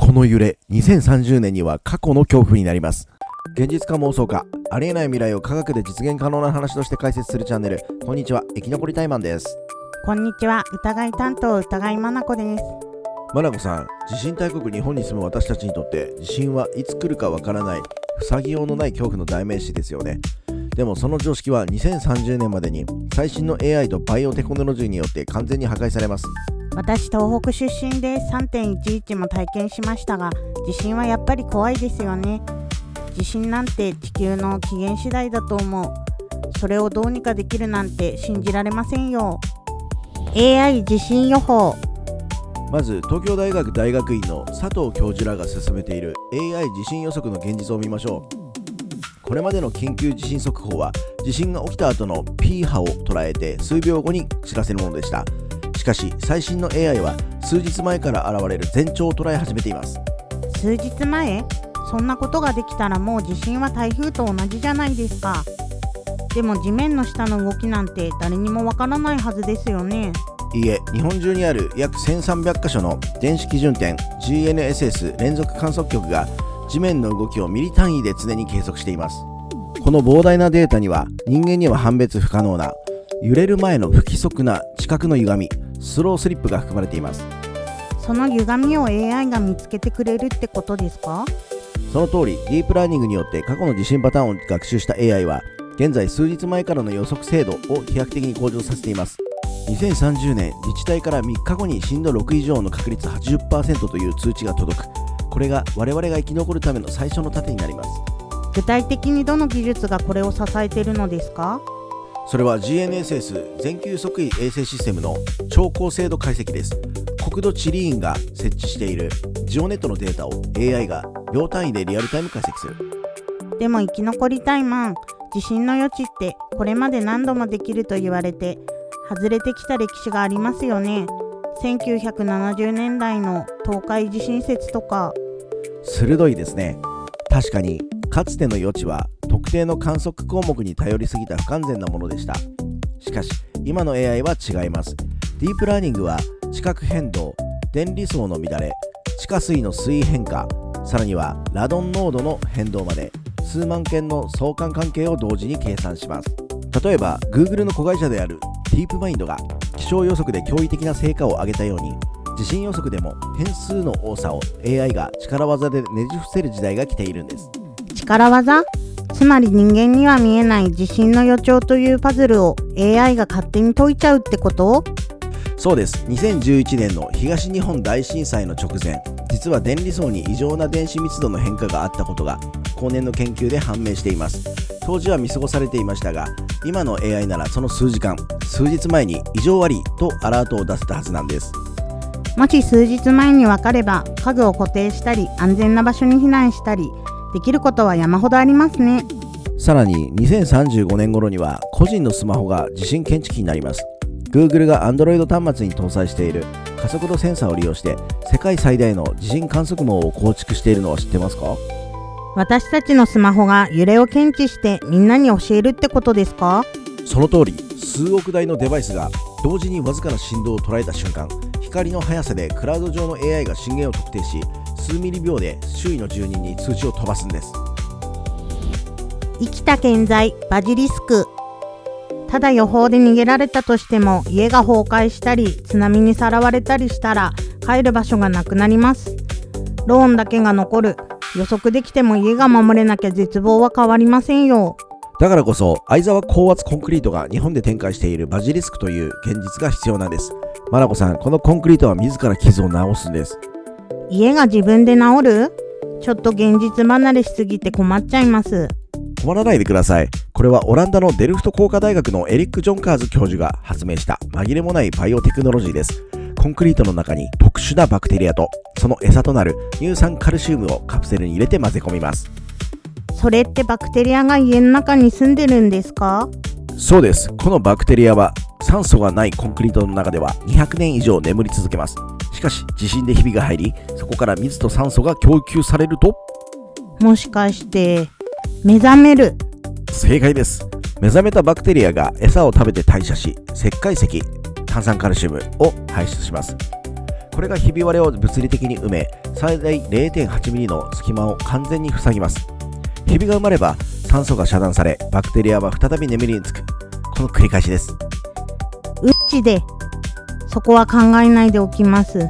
この揺れ、2030年には過去の恐怖になります。現実か妄想か、ありえない未来を科学で実現可能な話として解説するチャンネル。こんにちは、生き残りタイマンです。こんにちは、疑い担当疑いまなこです。まなこさん、地震大国日本に住む私たちにとって地震はいつ来るかわからない、塞ぎようのない恐怖の代名詞ですよね。でもその常識は2030年までに最新の AI とバイオテクノロジーによって完全に破壊されます。私、東北出身で 3.11 も体験しましたが、地震はやっぱり怖いですよね。地震なんて地球の起源次第だと思う。それをどうにかできるなんて信じられませんよ。 AI 地震予報。まず東京大学大学院の佐藤教授らが進めている AI 地震予測の現実を見ましょう。これまでの緊急地震速報は地震が起きた後の P 波を捉えて数秒後に知らせるものでした。しかし最新の AI は数日前から現れる前兆を捉え始めています。数日前？そんなことができたらもう地震は台風と同じじゃないですか。でも地面の下の動きなんて誰にもわからないはずですよね。いいえ、日本中にある約1300カ所の電子基準点 GNSS 連続観測局が地面の動きをミリ単位で常に計測しています。この膨大なデータには人間には判別不可能な揺れる前の不規則な地殻の歪み、スロースリップが含まれています。その歪みを AI が見つけてくれるってことですか？その通り、ディープラーニングによって過去の地震パターンを学習した AI は現在数日前からの予測精度を飛躍的に向上させています。2030年、自治体から3日後に震度6以上の確率 80% という通知が届く。これが我々が生き残るための最初の盾になります。具体的にどの技術がこれを支えているのですか？それは GNSS 全球測位衛星システムの超高精度解析です。国土地理院が設置しているジオネットのデータを AI が秒単位でリアルタイム解析する。でも生き残りタイマン、地震の予知ってこれまで何度もできると言われて外れてきた歴史がありますよね。1970年代の東海地震説とか。鋭いですね。確かにかつての予知は特定の観測項目に頼りすぎた不完全なものでした。しかし今の AI は違います。ディープラーニングは地殻変動、電離層の乱れ、地下水の水位変化、さらにはラドン濃度の変動まで数万件の相関関係を同時に計算します。例えば Google の子会社であるディープマインドが気象予測で驚異的な成果を上げたように、地震予測でも変数の多さを AI が力技でねじ伏せる時代が来ているんです。力技？つまり人間には見えない地震の予兆というパズルを AI が勝手に解いちゃうってこと？そうです。2011年の東日本大震災の直前、実は電離層に異常な電子密度の変化があったことが後年の研究で判明しています。当時は見過ごされていましたが、今の AI ならその数時間、数日前に異常ありとアラートを出せたはずなんです。もし数日前に分かれば家具を固定したり安全な場所に避難したりできることは山ほどありますね。さらに2035年頃には個人のスマホが地震検知器になります。 Google が Android 端末に搭載している加速度センサーを利用して世界最大の地震観測網を構築しているのは知ってますか？私たちのスマホが揺れを検知してみんなに教えるってことですか？その通り、数億台のデバイスが同時にわずかな振動を捉えた瞬間、光の速さでクラウド上の AI が震源を特定し、数ミリ秒で周囲の住人に通知を飛ばすんです。生きた建材バジリスク。ただ予報で逃げられたとしても家が崩壊したり津波にさらわれたりしたら帰る場所がなくなります。ローンだけが残る。予測できても家が守れなきゃ絶望は変わりませんよ。だからこそ相沢高圧コンクリートが日本で展開しているバジリスクという現実が必要なんです。まなこさん、このコンクリートは自ら傷を治すんです。家が自分で治る？ちょっと現実離れしすぎて困っちゃいます。困らないでください。これはオランダのデルフト工科大学のエリック・ジョンカーズ教授が発明した紛れもないバイオテクノロジーです。コンクリートの中に特殊なバクテリアとその餌となる乳酸カルシウムをカプセルに入れて混ぜ込みます。それってバクテリアが家の中に住んでるんですか？そうです。このバクテリアは酸素がないコンクリートの中では200年以上眠り続けます。しかし地震でひびが入り、そこから水と酸素が供給されると、もしかして目覚める？正解です。目覚めたバクテリアが餌を食べて代謝し、石灰石、炭酸カルシウムを排出します。ここれがひび割れを物理的に埋め、最大 0.8 ミリの隙間を完全に塞ぎます。ひびが埋まれば酸素が遮断され、バクテリアは再び眠りにつく。この繰り返しです。うんちで、そこは考えないでおきます。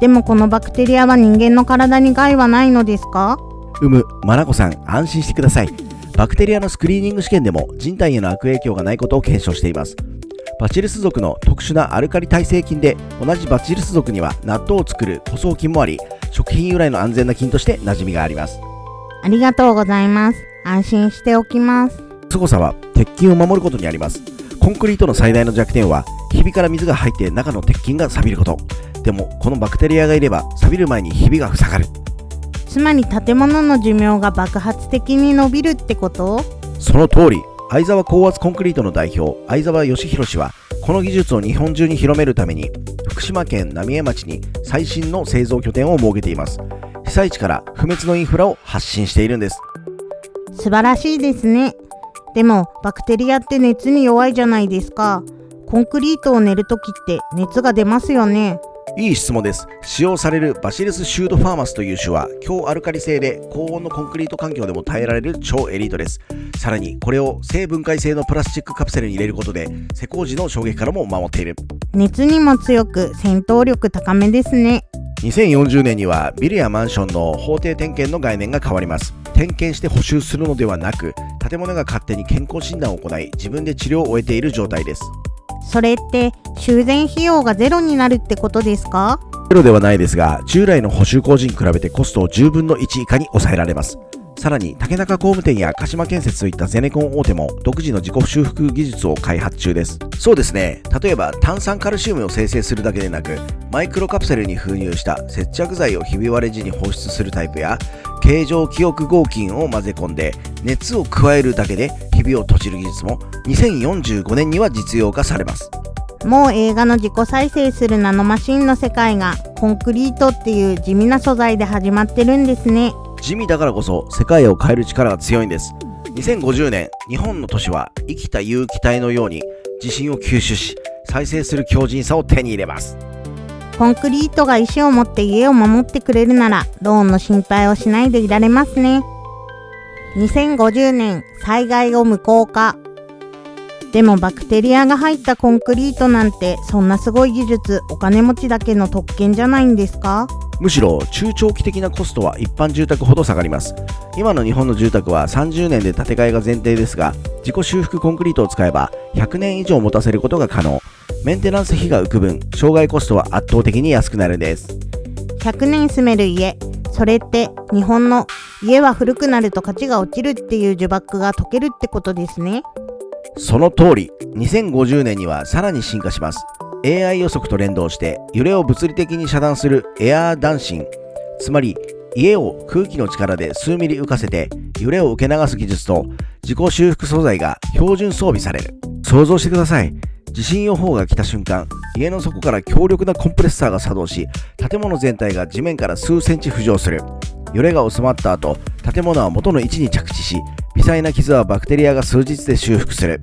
でもこのバクテリアは人間の体に害はないのですか？マナコさん、安心してください。バクテリアのスクリーニング試験でも人体への悪影響がないことを検証しています。バチルス属の特殊なアルカリ耐性菌で、同じバチルス属には納豆を作る古草菌もあり、食品由来の安全な菌として馴染みがあります。ありがとうございます。安心しておきます。凄さは鉄筋を守ることにあります。コンクリートの最大の弱点は、ひびから水が入って中の鉄筋が錆びること。でもこのバクテリアがいれば錆びる前にひびが塞がる。つまり建物の寿命が爆発的に伸びるってこと？その通り。相沢高圧コンクリートの代表、相沢義弘氏は、この技術を日本中に広めるために福島県浪江町に最新の製造拠点を設けています。被災地から不滅のインフラを発信しているんです。素晴らしいですね。でもバクテリアって熱に弱いじゃないですか。コンクリートを練るときって熱が出ますよね。いい質問です。使用されるバシルスシュードファーマスという種は強アルカリ性で高温のコンクリート環境でも耐えられる超エリートです。さらにこれを低分解性のプラスチックカプセルに入れることで施工時の衝撃からも守っている。熱にも強く戦闘力高めですね。2040年にはビルやマンションの法定点検の概念が変わります。点検して補修するのではなく、建物が勝手に健康診断を行い自分で治療を終えている状態です。それって修繕費用がゼロになるってことですか？ゼロではないですが、従来の補修工事に比べてコストを10分の1以下に抑えられます。さらに竹中工務店や鹿島建設といったゼネコン大手も独自の自己修復技術を開発中です。そうですね。例えば炭酸カルシウムを生成するだけでなく、マイクロカプセルに封入した接着剤をひび割れ時に放出するタイプや、形状記憶合金を混ぜ込んで熱を加えるだけでひびを閉じる技術も2045年には実用化されます。もう映画の自己再生するナノマシンの世界がコンクリートっていう地味な素材で始まってるんですね。地味だからこそ世界を変える力が強いんです。2050年、日本の都市は生きた有機体のように地震を吸収し、再生する強靭さを手に入れます。コンクリートが石を持って家を守ってくれるなら、ローンの心配をしないでいられますね。2050年、災害を無効化。でもバクテリアが入ったコンクリートなんて、そんなすごい技術、お金持ちだけの特権じゃないんですか？むしろ中長期的なコストは一般住宅ほど下がります。今の日本の住宅は30年で建て替えが前提ですが、自己修復コンクリートを使えば100年以上持たせることが可能。メンテナンス費が浮く分、障害コストは圧倒的に安くなるんです。100年住める家、それって日本の家は古くなると価値が落ちるっていう呪縛が解けるってことですね。その通り。2050年にはさらに進化します。AI 予測と連動して揺れを物理的に遮断するエアー断震、つまり家を空気の力で数ミリ浮かせて揺れを受け流す技術と自己修復素材が標準装備される。想像してください。地震予報が来た瞬間、家の底から強力なコンプレッサーが作動し、建物全体が地面から数センチ浮上する。揺れが収まった後、建物は元の位置に着地し、微細な傷はバクテリアが数日で修復する。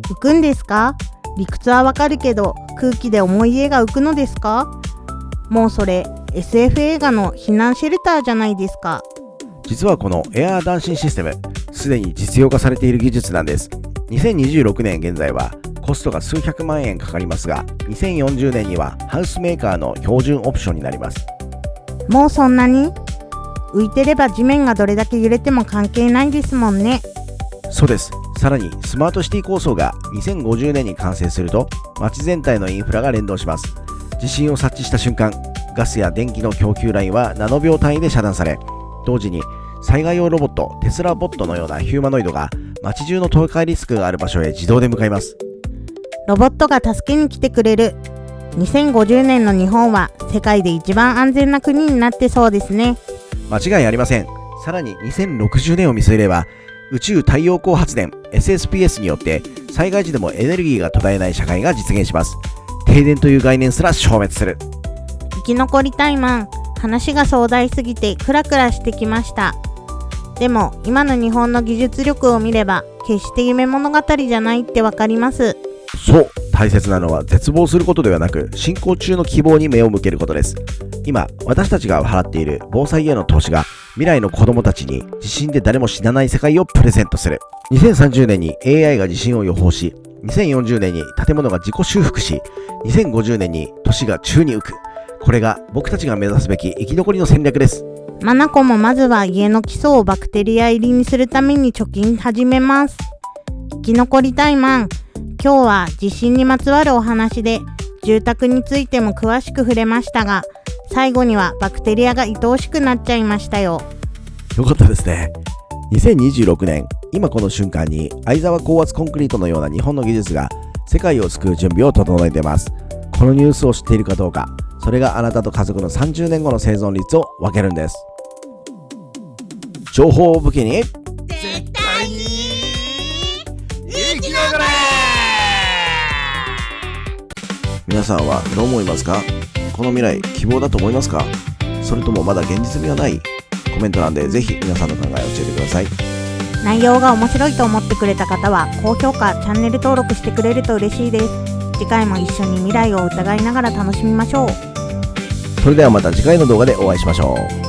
浮くんですか？理屈はわかるけど、空気で重い家が浮くのですか？もうそれ SF 映画の避難シェルターじゃないですか。実はこのエアー断震システム、すでに実用化されている技術なんです。2026年現在はコストが数百万円かかりますが、2040年にはハウスメーカーの標準オプションになります。もうそんなに？浮いてれば地面がどれだけ揺れても関係ないですもんね。そうです。さらにスマートシティ構想が2050年に完成すると、街全体のインフラが連動します。地震を察知した瞬間、ガスや電気の供給ラインはナノ秒単位で遮断され、同時に災害用ロボットテスラボットのようなヒューマノイドが街中の倒壊リスクがある場所へ自動で向かいます。ロボットが助けに来てくれる。2050年の日本は世界で一番安全な国になってそうですね。間違いありません。さらに2060年を見据えれば、宇宙太陽光発電 SSPS によって災害時でもエネルギーが途絶えない社会が実現します。停電という概念すら消滅する。生き残りたいマン。話が壮大すぎてクラクラしてきました。でも今の日本の技術力を見れば決して夢物語じゃないってわかります。そう、大切なのは絶望することではなく、進行中の希望に目を向けることです。今、私たちが払っている防災への投資が未来の子供たちに地震で誰も死なない世界をプレゼントする。2030年に AI が地震を予報し、2040年に建物が自己修復し、2050年に都市が宙に浮く。これが僕たちが目指すべき生き残りの戦略です。マナコもまずは家の基礎をバクテリア入りにするために貯金始めます。生き残りたいマン。今日は地震にまつわるお話で住宅についても詳しく触れましたが、最後にはバクテリアが愛おしくなっちゃいましたよ。よかったですね。2026年、今この瞬間に相沢高圧コンクリートのような日本の技術が世界を救う準備を整えています。このニュースを知っているかどうか、それがあなたと家族の30年後の生存率を分けるんです。情報を武器に絶対に生き残れ。皆さんはどう思いますか？この未来希望だと思いますか？それともまだ現実味はない？コメント欄でぜひ皆さんの考えを教えてください。内容が面白いと思ってくれた方は高評価、チャンネル登録してくれると嬉しいです。次回も一緒に未来を疑いながら楽しみましょう。それではまた次回の動画でお会いしましょう。